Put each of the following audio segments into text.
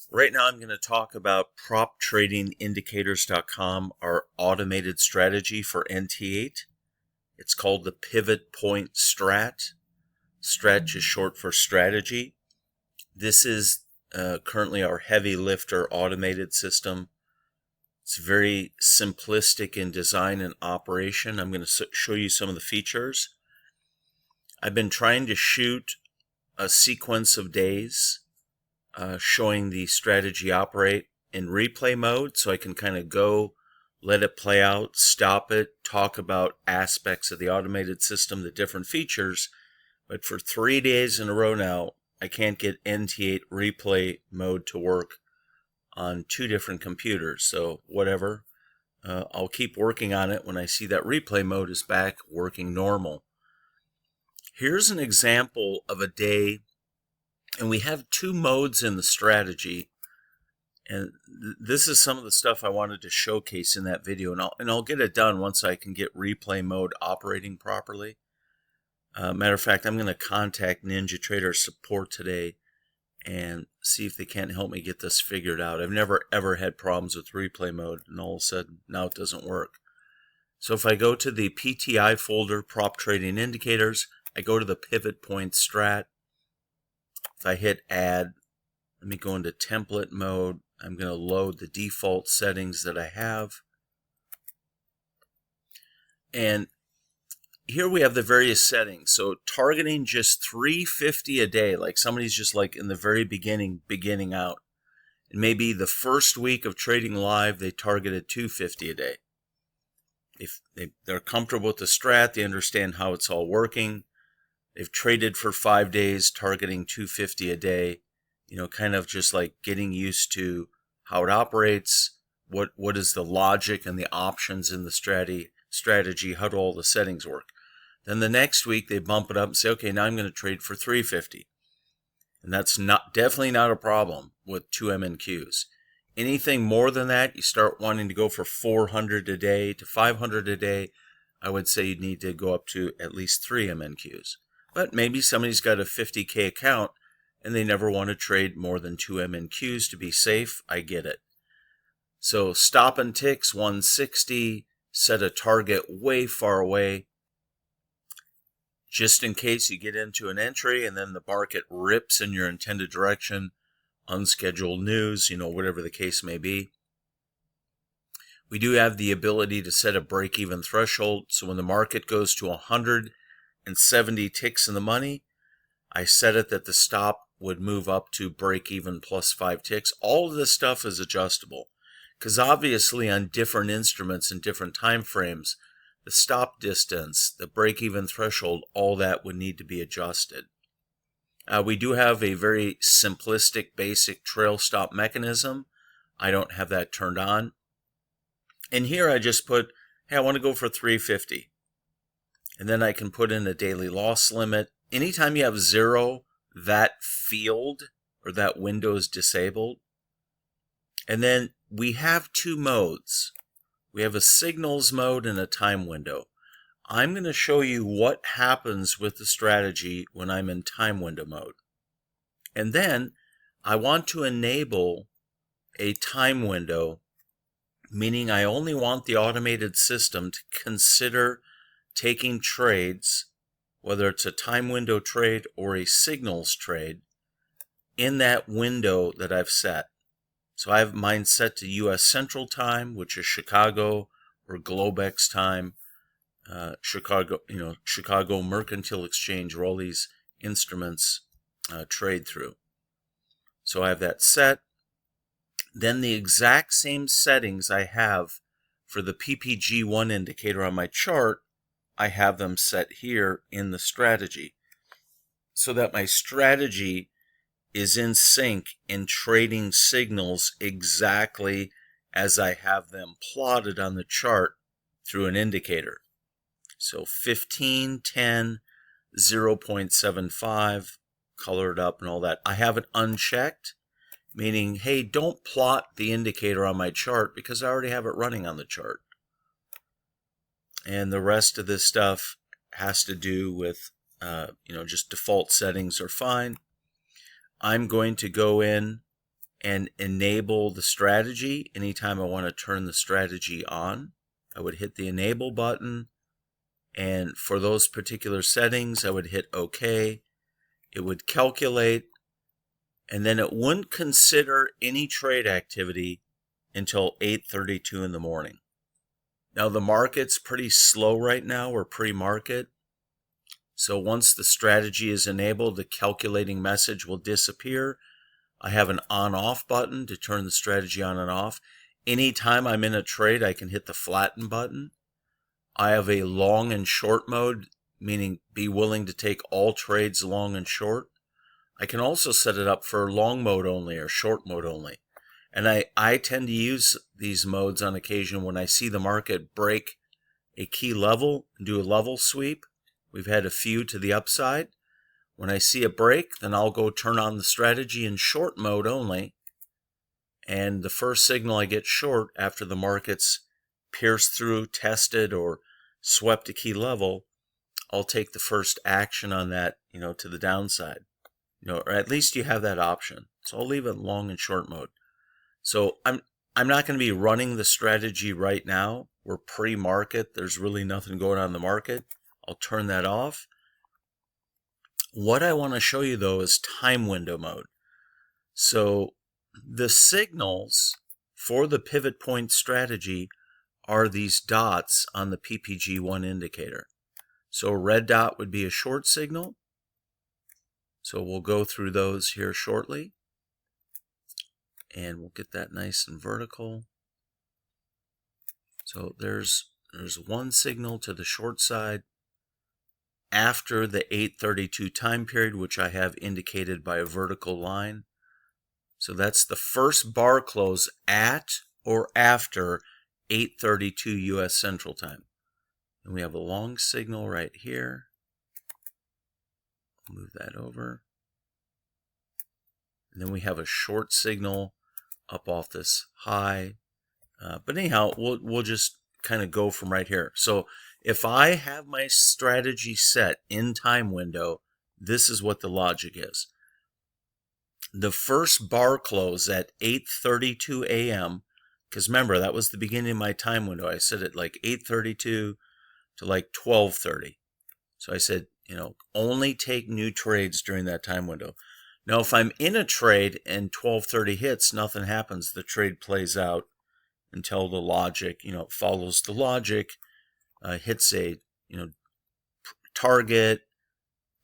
Right now I'm going to talk about proptradingindicators.com, our automated strategy for NT8. It's called the Pivot Point Strat. Strat is short for strategy. This is currently our heavy lifter automated system. It's very simplistic in design and operation. I'm going to show you some of the features. I've been trying to shoot a sequence of days showing the strategy operate in replay mode, so I can kind of go, let it play out, stop it, talk about aspects of the automated system, the different features. But for 3 days in a row now, I can't get NT8 replay mode to work on 2 different computers. So whatever, I'll keep working on it when I see that replay mode is back working normal. Here's an example of a day, and we have 2 modes in the strategy, and this is some of the stuff I wanted to showcase in that video, and I'll get it done once I can get replay mode operating properly. Matter of fact, I'm going to contact NinjaTrader support today and see if they can't help me get this figured out. I've never ever had problems with replay mode, and all of a sudden now it doesn't work. So if I go to the PTI folder, Prop Trading Indicators, I go to the Pivot Point Strat. If I hit Add, let me go into template mode. I'm going to load the default settings that I have. And here we have the various settings. So targeting just 350 a day, like somebody's just like in the very beginning out. And maybe the first week of trading live, they targeted 250 a day. If they're comfortable with the strat, they understand how it's all working. They've traded for 5 days, targeting 250 a day, kind of just like getting used to how it operates, what is the logic and the options in the strategy, how do all the settings work. Then the next week they bump it up and say, okay, now I'm going to trade for 350. And that's definitely not a problem with 2 MNQs. Anything more than that, you start wanting to go for 400 a day to 500 a day, I would say you'd need to go up to at least 3 MNQs. But maybe somebody's got a 50K account and they never want to trade more than 2 MNQs to be safe. I get it. So stop and ticks 160, set a target way far away, just in case you get into an entry and then the market rips in your intended direction, unscheduled news, whatever the case may be. We do have the ability to set a break-even threshold, so when the market goes to 170 ticks in the money, I set it that the stop would move up to break-even plus 5 ticks. All of this stuff is adjustable, because obviously on different instruments and different time frames, the stop distance, the break-even threshold, all that would need to be adjusted. We do have a very simplistic, basic trail stop mechanism. I don't have that turned on. And here I just put, hey, I want to go for 350. And then I can put in a daily loss limit. Anytime you have 0, that field or that window is disabled. And then we have 2 modes. We have a signals mode and a time window. I'm going to show you what happens with the strategy when I'm in time window mode. And then I want to enable a time window, meaning I only want the automated system to consider taking trades, whether it's a time window trade or a signals trade, in that window that I've set. So I have mine set to U.S. Central Time, which is Chicago, or Globex time, Chicago Mercantile Exchange, where all these instruments trade through. So I have that set. Then the exact same settings I have for the PPG1 indicator on my chart, I have them set here in the strategy, so that my strategy is in sync in trading signals exactly as I have them plotted on the chart through an indicator. So 15, 10, 0.75, colored up and all that. I have it unchecked, meaning, hey, don't plot the indicator on my chart because I already have it running on the chart. And the rest of this stuff has to do with, just default settings are fine. I'm going to go in and enable the strategy. Anytime I want to turn the strategy on, I would hit the enable button, and for those particular settings I would hit OK. It would calculate, and then it wouldn't consider any trade activity until 8:32 in the morning. Now the market's pretty slow right now. We're pre-market. So once the strategy is enabled, the calculating message will disappear. I have an on-off button to turn the strategy on and off. Anytime I'm in a trade, I can hit the flatten button. I have a long and short mode, meaning be willing to take all trades long and short. I can also set it up for long mode only or short mode only. And I tend to use these modes on occasion when I see the market break a key level and do a level sweep. We've had a few to the upside. When I see a break, then I'll go turn on the strategy in short mode only. And the first signal I get short after the market's pierced through, tested, or swept a key level, I'll take the first action on that, to the downside. Or at least you have that option. So I'll leave it long and short mode. So I'm not going to be running the strategy right now. We're pre-market. There's really nothing going on in the market. I'll turn that off. What I want to show you though is time window mode. So the signals for the pivot point strategy are these dots on the PPG1 indicator. So a red dot would be a short signal. So we'll go through those here shortly. And we'll get that nice and vertical. So there's one signal to the short side after the 8:32 time period, which I have indicated by a vertical line. So that's the first bar close at or after 8:32 U.S. Central Time. And we have a long signal right here. Move that over. And then we have a short signal up off this high. But anyhow, we'll just kind of go from right here. So if I have my strategy set in time window, this is what the logic is. The first bar close at 8:32 a.m., because remember, that was the beginning of my time window. I set it like 8:32 to like 12:30. So I said, only take new trades during that time window. Now, if I'm in a trade and 12:30 hits, nothing happens. The trade plays out until the logic, follows the logic, hits a, target,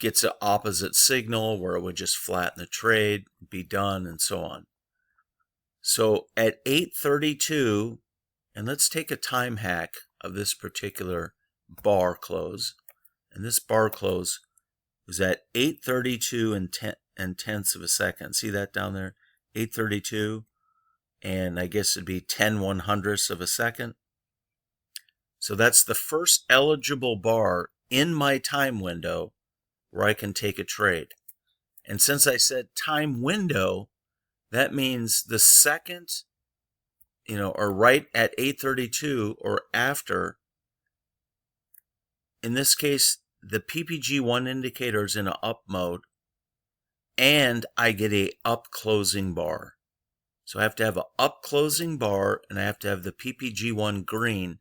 gets an opposite signal where it would just flatten the trade, be done, and so on. So at 8:32, and let's take a time hack of this particular bar close. And this bar close was at 8:32 and tenths of a second. See that down there? 8:32, and I guess it'd be 10/100ths of a second. So that's the first eligible bar in my time window where I can take a trade. And since I said time window, that means the second, or right at 8:32 or after. In this case, the PPG1 indicator is in an up mode, and I get a up closing bar. So I have to have an up closing bar, and I have to have the PPG1 green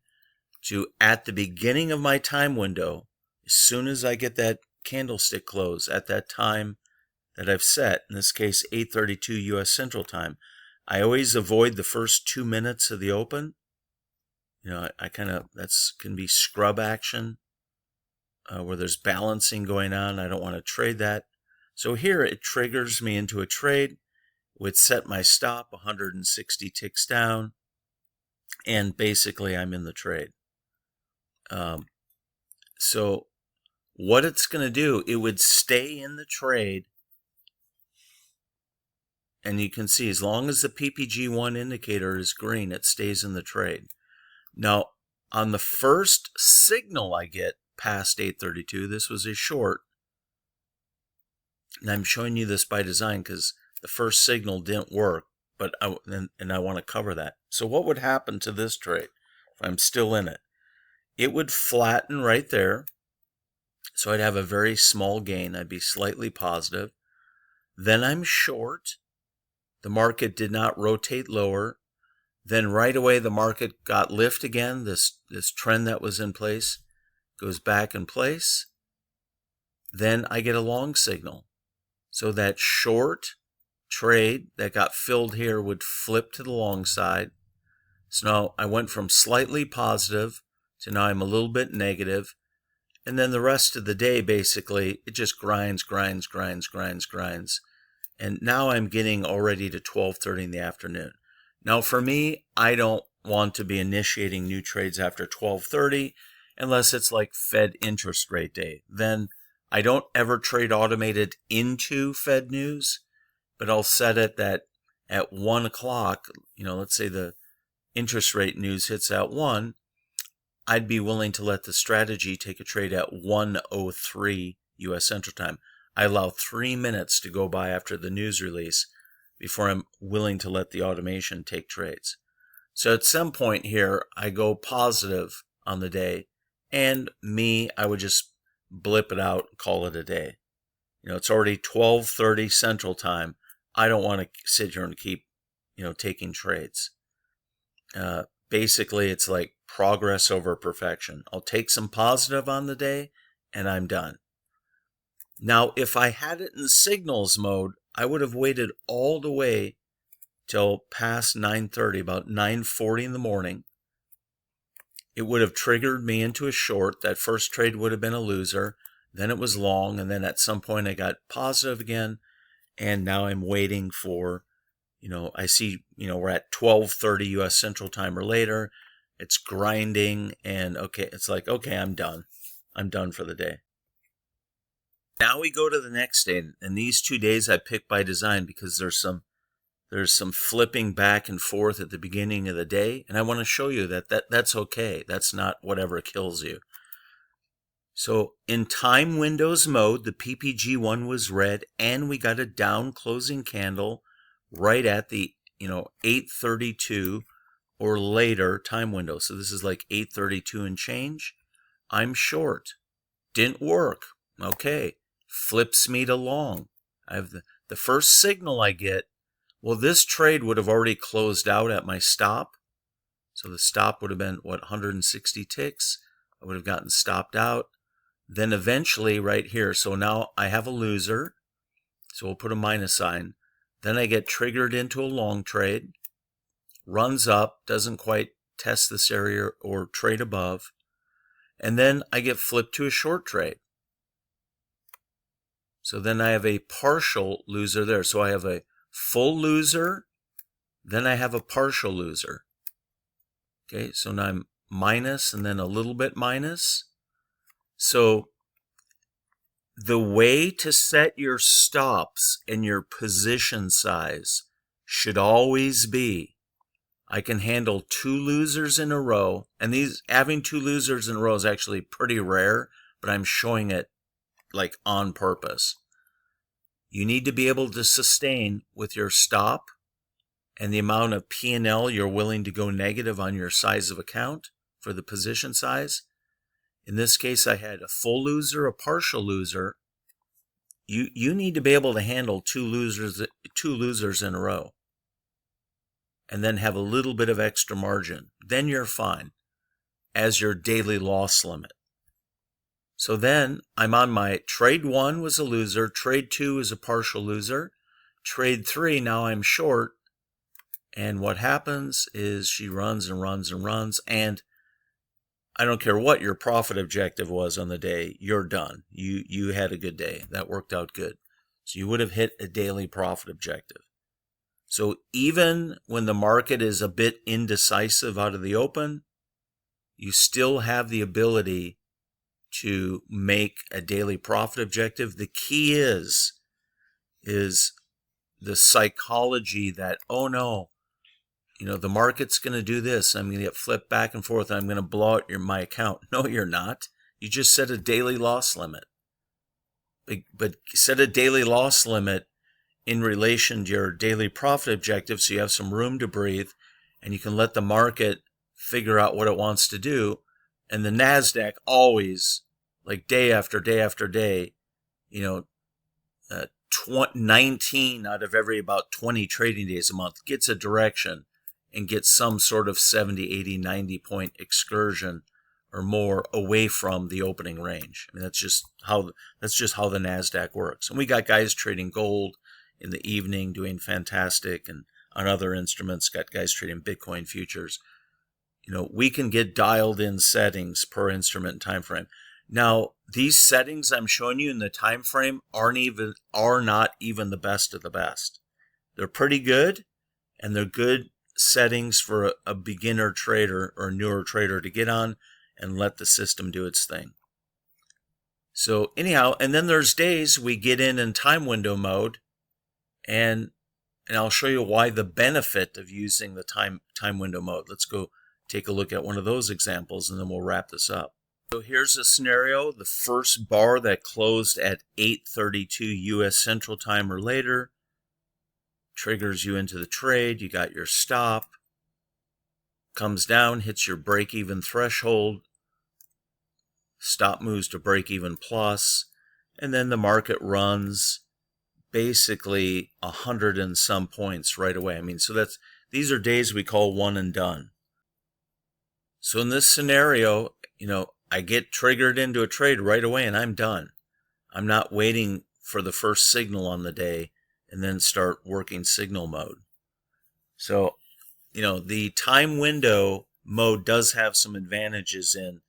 to, at the beginning of my time window, as soon as I get that candlestick close at that time that I've set, in this case 8:32 U.S. Central Time, I always avoid the first 2 minutes of the open. That's can be scrub action where there's balancing going on. I don't want to trade that. So here it triggers me into a trade. Would set my stop 160 ticks down, and basically I'm in the trade. So what it's going to do, it would stay in the trade, and you can see as long as the PPG1 indicator is green, it stays in the trade. Now, on the first signal I get past 8:32, this was a short, and I'm showing you this by design because the first signal didn't work, but I want to cover that. So what would happen to this trade if I'm still in it? It would flatten right there. So I'd have a very small gain. I'd be slightly positive. Then I'm short. the market did not rotate lower. Then right away the market got lift again. This trend that was in place goes back in place. Then I get a long signal. So that short trade that got filled here would flip to the long side. So now I went from slightly positive to now I'm a little bit negative. And then the rest of the day, basically, it just grinds. And now I'm getting already to 12:30 in the afternoon. Now for me, I don't want to be initiating new trades after 12:30 unless it's like Fed interest rate day. Then I don't ever trade automated into Fed news, but I'll set it that at 1 o'clock, let's say the interest rate news hits at 1, I'd be willing to let the strategy take a trade at 1:03 U.S. Central Time. I allow 3 minutes to go by after the news release before I'm willing to let the automation take trades. So at some point here, I go positive on the day, and I would just blip it out and call it a day. It's already 12:30 Central Time. I don't want to sit here and keep, taking trades. Basically, it's like progress over perfection. I'll take some positive on the day, and I'm done. Now, if I had it in signals mode, I would have waited all the way till past 9:30, about 9:40 in the morning. It would have triggered me into a short. That first trade would have been a loser. Then it was long, and then at some point I got positive again, and now I'm waiting for, I see, we're at 12:30 U.S. Central Time or later. It's grinding, and it's like, okay, I'm done. I'm done for the day. Now we go to the next day, and these 2 days I picked by design because there's some flipping back and forth at the beginning of the day, and I want to show you that's okay. That's not whatever kills you. So in time windows mode, the PPG1 was red, and we got a down closing candle right at the 8:32 or later time window. So this is like 8:32 and change. I'm short. Didn't work. Okay. Flips me to long. I have the first signal I get. Well, this trade would have already closed out at my stop. So the stop would have been, 160 ticks. I would have gotten stopped out. Then eventually right here, so now I have a loser. So we'll put a minus sign. Then I get triggered into a long trade. Runs up, doesn't quite test this area or trade above. And then I get flipped to a short trade. So then I have a partial loser there. So I have a full loser, then I have a partial loser. Okay, so now I'm minus and then a little bit minus. So the way to set your stops and your position size should always be, I can handle 2 losers in a row, and having 2 losers in a row is actually pretty rare, but I'm showing it like on purpose. You need to be able to sustain with your stop and the amount of P&L you're willing to go negative on your size of account for the position size. In this case, I had a full loser, a partial loser. You need to be able to handle 2 losers in a row and then have a little bit of extra margin. Then you're fine as your daily loss limit. So then I'm on my trade 1 was a loser, trade 2 is a partial loser, trade 3, now I'm short. And what happens is she runs and runs and runs, and I don't care what your profit objective was on the day, you're done. You had a good day. That worked out good. So you would have hit a daily profit objective. So even when the market is a bit indecisive out of the open, you still have the ability to make a daily profit objective. The key is the psychology that, oh no, the market's going to do this. I'm going to get flipped back and forth. And I'm going to blow out my account. No, you're not. You just set a daily loss limit. But set a daily loss limit in relation to your daily profit objective so you have some room to breathe and you can let the market figure out what it wants to do. And the NASDAQ always, like day after day after day, 19 out of every about 20 trading days a month gets a direction and gets some sort of 70, 80, 90 point excursion or more away from the opening range. I mean, that's just how the NASDAQ works. And we got guys trading gold in the evening doing fantastic, and on other instruments got guys trading Bitcoin futures. You know, we can get dialed in settings per instrument and time frame. Now, these settings I'm showing you in the time frame are not even the best of the best. They're pretty good, and they're good settings for a beginner trader or newer trader to get on and let the system do its thing. So anyhow, and then there's days we get in time window mode, and I'll show you why the benefit of using the time window mode. Let's go take a look at one of those examples, and then we'll wrap this up. So here's a scenario. The first bar that closed at 8:32 U.S. Central Time or later triggers you into the trade. You got your stop. Comes down, hits your break-even threshold. Stop moves to break-even plus. And then the market runs basically 100 and some points right away. I mean, so these are days we call one and done. So in this scenario, you know, I get triggered into a trade right away and I'm done. I'm not waiting for the first signal on the day and then start working signal mode. So, you know, the time window mode does have some advantages in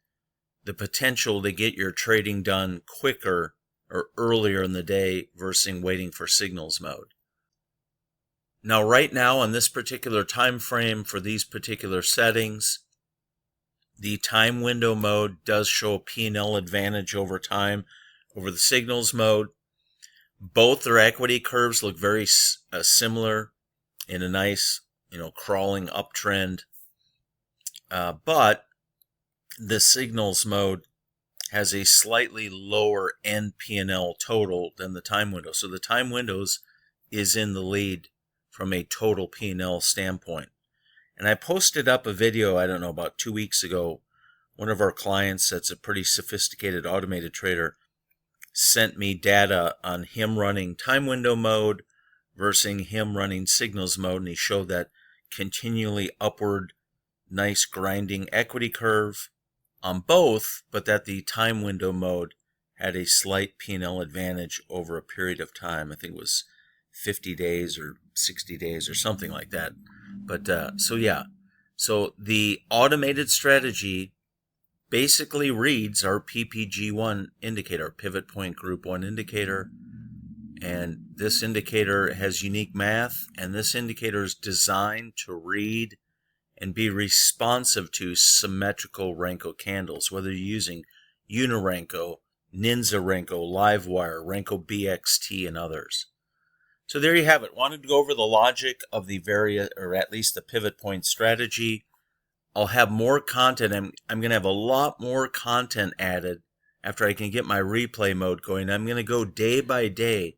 the potential to get your trading done quicker or earlier in the day versus waiting for signals mode. Now, right now on this particular time frame for these particular settings, the time window mode does show a P&L advantage over time over the signals mode. Both their equity curves look very similar in a nice, you know, crawling uptrend. But the signals mode has a slightly lower end P&L total than the time window. So the time windows is in the lead from a total P&L standpoint. And I posted up a video, I don't know, about 2 weeks ago. One of our clients that's a pretty sophisticated automated trader sent me data on him running time window mode versus him running signals mode. And he showed that continually upward, nice grinding equity curve on both, but that the time window mode had a slight P&L advantage over a period of time. I think it was 50 days or 60 days or something like that. But so yeah, so the automated strategy basically reads our PPG1 indicator, Pivot Point Group 1 indicator. And this indicator has unique math, and this indicator is designed to read and be responsive to symmetrical Renko candles, whether you're using Unirenko, Ninja Renko, Livewire, Renko BXT, and others. So there you have it. Wanted to go over the logic of the various, or at least the pivot point strategy. I'll have more content. I'm going to have a lot more content added after I can get my replay mode going. I'm going to go day by day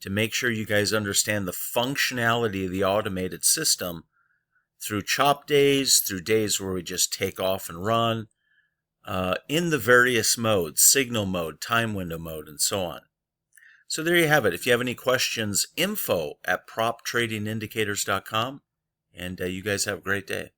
to make sure you guys understand the functionality of the automated system through chop days, through days where we just take off and run, in the various modes, signal mode, time window mode, and so on. So there you have it. If you have any questions, info@proptradingindicators.com, and you guys have a great day.